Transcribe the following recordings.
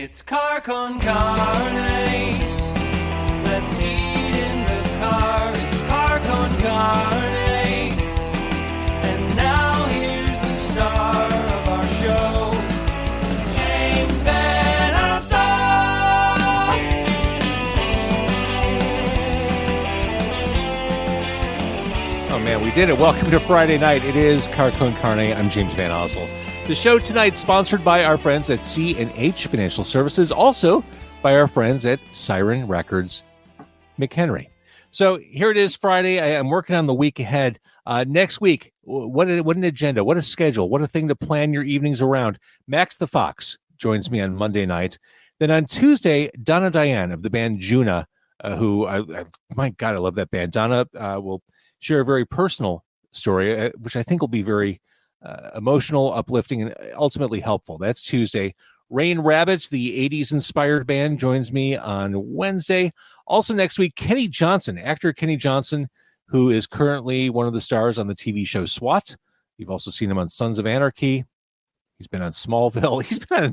It's car con carne. Let's eat in the car. It's car con carne. And now here's the star of our show, James Van Alstyne. Oh man, we did it. Welcome to Friday night. It is Car con Carne. I'm James Van Alstyne. The show tonight sponsored by our friends at C&H Financial Services, also by our friends at Siren Records McHenry. So here it is, Friday. I'm working on the week ahead. Next week, what an agenda, what a schedule, what a thing to plan your evenings around. Max the Fox joins me on Monday night. Then on Tuesday, Donna Diane of the band Juna, who, my God, I love that band. Donna will share a very personal story, which I think will be very emotional, uplifting, and ultimately helpful. That's Tuesday. Rain Rabbit, the 80s inspired band, joins me on Wednesday. Also next week, Kenny Johnson, actor Kenny Johnson, who is currently one of the stars on the TV show SWAT. You've also seen him on Sons of Anarchy. He's been on Smallville. He's been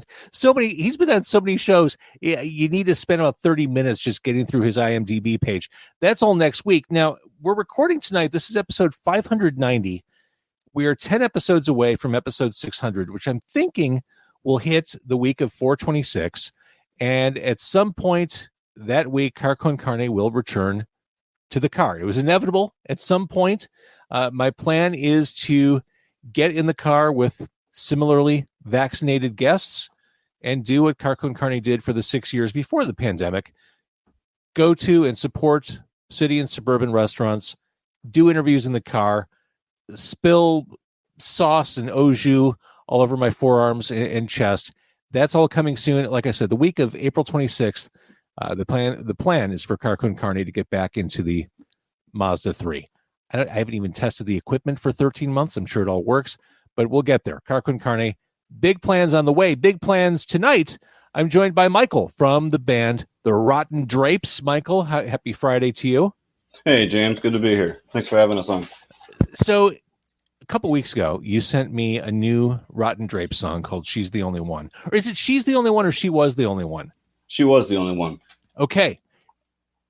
on so many shows. You need to spend about 30 minutes just getting through his IMDb page. That's all next week. Now, we're recording tonight. This is episode 590. We are 10 episodes away from episode 600, which I'm thinking will hit the week of 426. And at some point that week, Car con Carne will return to the car. It was inevitable at some point. My plan is to get in the car with similarly vaccinated guests and do what Car con Carne did for the 6 years before the pandemic. Go to and support city and suburban restaurants, do interviews in the car, spill sauce and au jus all over my forearms and chest. That's all coming soon. Like I said, the week of April 26th, the plan is for Car con Carne to get back into the Mazda 3. I haven't even tested the equipment for 13 months. I'm sure it all works, but we'll get there. Car con Carne, big plans on the way. Big plans tonight. I'm joined by Michael from the band The Rotten Drapes. Michael, happy Friday to you. Hey, James. Good to be here. Thanks for having us on. So a couple weeks ago, you sent me a new Rotten Drapes song called She's the Only One. Or is it She's the Only One or She Was the Only One? She was the only one. Okay.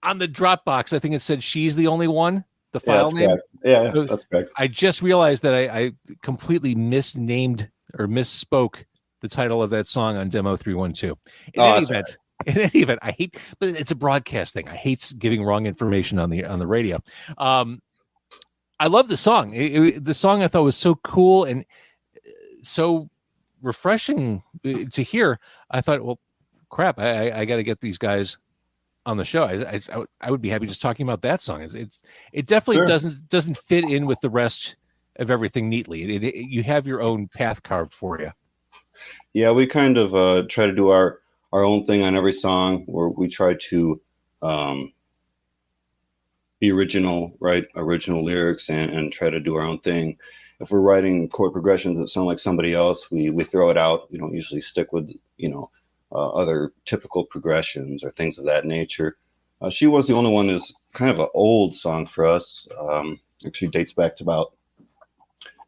On the Dropbox, I think it said She's the Only One, the file name. Correct. Yeah, that's correct. I just realized that I completely misnamed or misspoke the title of that song on Demo 312. In any event, I hate, but it's a broadcast thing. I hate giving wrong information on the radio. I love the song. The song I thought was so cool and so refreshing to hear. I thought, well, crap, I got to get these guys on the show. I would be happy just talking about that song. It definitely doesn't fit in with the rest of everything neatly. You have your own path carved for you. Yeah, we kind of try to do our own thing on every song, where we try to be original, write original lyrics, and try to do our own thing. If we're writing chord progressions that sound like somebody else, we throw it out. We don't usually stick with other typical progressions or things of that nature. She Was the Only One is kind of an old song for us. Actually dates back to about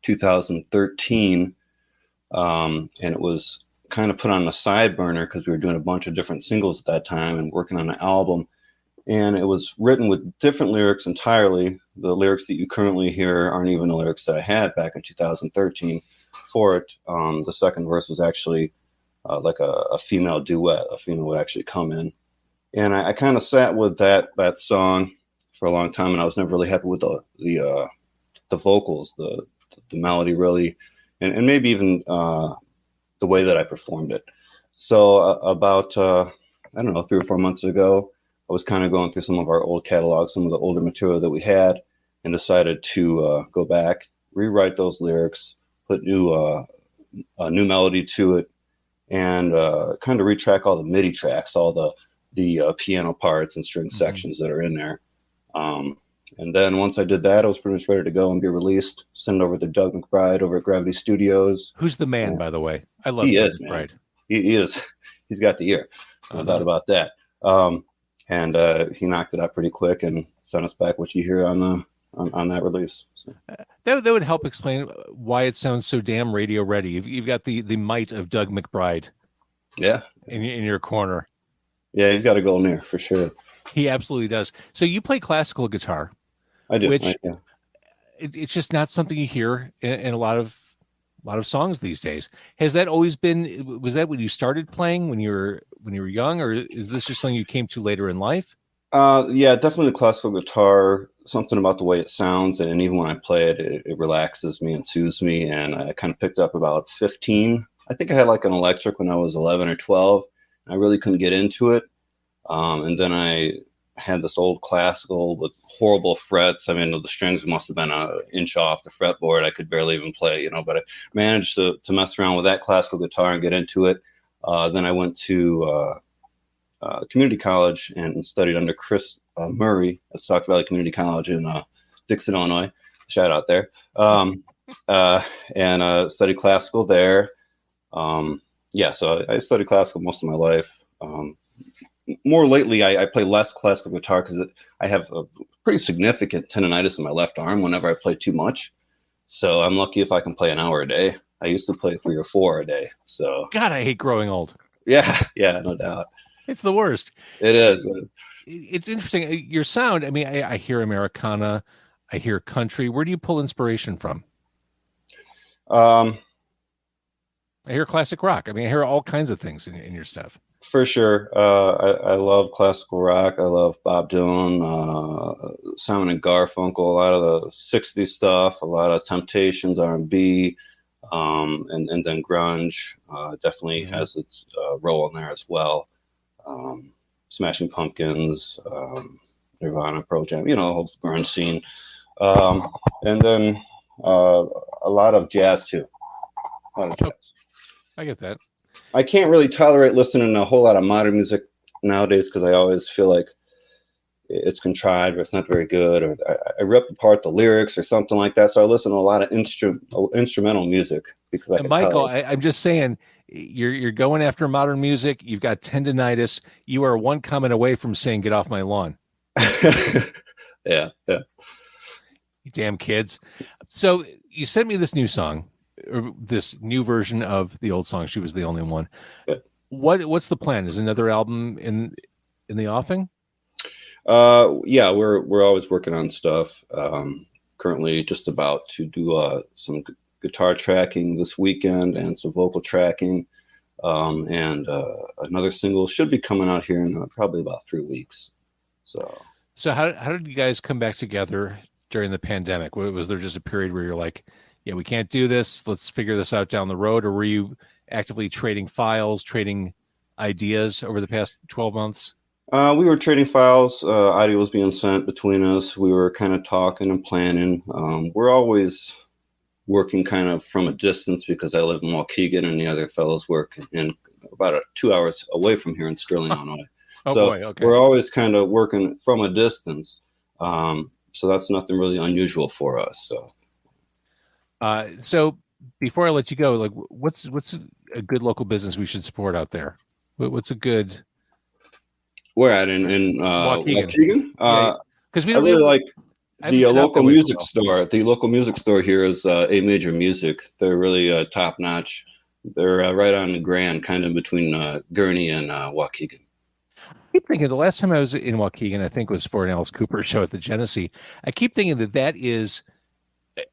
2013, and it was kind of put on a side burner because we were doing a bunch of different singles at that time and working on an album. And it was written with different lyrics entirely. The lyrics that you currently hear aren't even the lyrics that I had back in 2013 for it. The second verse was actually like a female duet. A female would actually come in. And I kind of sat with that song for a long time, and I was never really happy with the vocals, the melody really, and maybe even the way that I performed it. So about, 3 or 4 months ago, I was kind of going through some of our old catalogs, some of the older material that we had, and decided to go back, rewrite those lyrics, put a new melody to it, and kind of retrack all the MIDI tracks, all the piano parts and string sections that are in there. And then once I did that, I was pretty much ready to go and be released, send it over to Doug McBride over at Gravity Studios. Who's the man, by the way? I love Doug McBride. Man. He is. He's got the ear. No doubt about that. And he knocked it out pretty quick and sent us back what you hear on that release. So. That would help explain why it sounds so damn radio ready. You've got the might of Doug McBride Yeah. in your corner. Yeah, he's got to go near for sure. He absolutely does. So you play classical guitar, I do. which Yeah. it's just not something you hear in a lot of songs these days. Has that always been? Was that when you started playing when you were young, or is this just something you came to later in life? Yeah, definitely classical guitar. Something about the way it sounds, and even when I play it, it relaxes me and soothes me. And I kind of picked up about 15. I think I had like an electric when I was 11 or 12. I really couldn't get into it. And then I had this old classical with horrible frets. I mean, the strings must have been an inch off the fretboard. I could barely even play, but I managed to mess around with that classical guitar and get into it. Then I went to community college and studied under Chris Murray at Sauk Valley Community College in Dixon, Illinois. Shout out there. And studied classical there. So I studied classical most of my life. More lately, I play less classical guitar because I have a pretty significant tendonitis in my left arm whenever I play too much. So I'm lucky if I can play an hour a day. I used to play 3 or 4 a day. So God, I hate growing old. yeah, no doubt. It's the worst. It is. It's interesting. Your sound, I mean, I hear Americana, I hear country. Where do you pull inspiration from? I hear classic rock. I mean, I hear all kinds of things in your stuff. For sure. I love classical rock. I love Bob Dylan, Simon and Garfunkel, a lot of the 60s stuff, a lot of Temptations, R&B, and then grunge definitely has its role in there as well. Smashing Pumpkins, Nirvana, Pearl Jam, the whole grunge scene. And then a lot of jazz too. A lot of jazz. I get that. I can't really tolerate listening to a whole lot of modern music nowadays because I always feel like it's contrived or it's not very good, or I rip apart the lyrics or something like that. So I listen to a lot of instrumental music because Michael, I'm just saying, you're going after modern music. You've got tendonitis. You are one comment away from saying, "Get off my lawn." Yeah. You damn kids. So you sent me this new song, or this new version of the old song. She was the only one. Yeah. What's the plan? Is another album in the offing? Yeah, we're always working on stuff. Currently just about to do some guitar tracking this weekend and some vocal tracking. And another single should be coming out here in probably about 3 weeks. So how did you guys come back together during the pandemic? Was there just a period where you're like, yeah, we can't do this, let's figure this out down the road? Or were you actively trading files, trading ideas over the past 12 months? We were trading files. Audio was being sent between us. We were kind of talking and planning. We're always working kind of from a distance because I live in Waukegan and the other fellows work in about 2 hours away from here in Sterling, Illinois. Boy, okay. We're always kind of working from a distance. So that's nothing really unusual for us. So before I let you go, like what's a good local business we should support out there? What's a good... Where at in Waukegan? Because we I really like the local music store. store. The local music store here is A Major Music. They're really top notch. They're right on the Grand, kind of between Gurney and Waukegan. I keep thinking the last time I was in Waukegan, I think it was for an Alice Cooper show at the Genesee. I keep thinking that is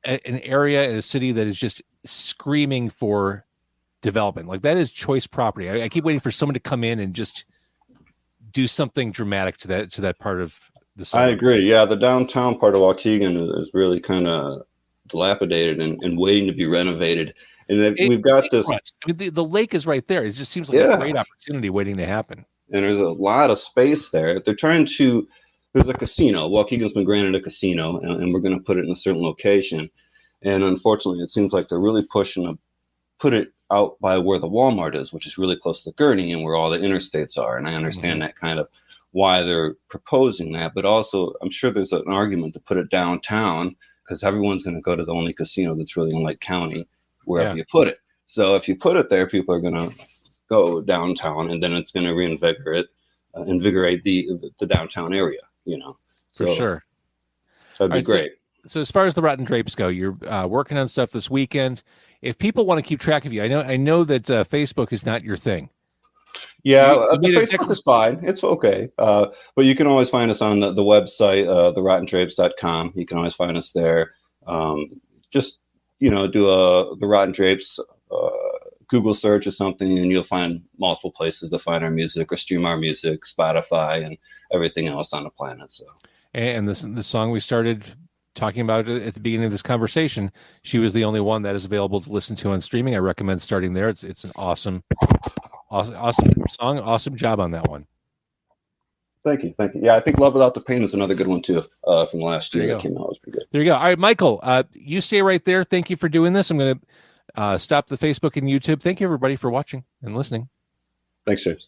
an area in a city that is just screaming for development. Like that is choice property. I keep waiting for someone to come in and just do something dramatic to that part of the city. I agree. Yeah, the downtown part of Waukegan is really kind of dilapidated and waiting to be renovated. And we've got this. I mean, the lake is right there. It just seems like a great opportunity waiting to happen. And there's a lot of space there. They're trying to. There's a casino. Waukegan's been granted a casino, and we're going to put it in a certain location. And unfortunately, it seems like they're really pushing to put it out by where the Walmart is, which is really close to Gurney and where all the interstates are. And I understand that kind of why they're proposing that. But also, I'm sure there's an argument to put it downtown because everyone's going to go to the only casino that's really in Lake County, wherever you put it. So if you put it there, people are going to go downtown, and then it's going to invigorate the downtown area, For sure. That'd be great. So as far as the Rotten Drapes go, you're working on stuff this weekend. If people want to keep track of you, I know that Facebook is not your thing. Yeah, You the made a Facebook is fine. It's okay. But you can always find us on the website, therottendrapes.com. You can always find us there. Just, do the Rotten Drapes Google search or something, and you'll find multiple places to find our music or stream our music, Spotify, and everything else on the planet. So, and the song we started talking about at the beginning of this conversation, she was the only one that is available to listen to on streaming. I recommend starting there. It's an awesome song. Awesome job on that one. Thank you. Yeah, I think Love Without the Pain is another good one too, from last year that came out. It was pretty good. There you go. All right, Michael, you stay right there. Thank you for doing this. I'm going to stop the Facebook and YouTube. Thank you, everybody, for watching and listening. Thanks, James.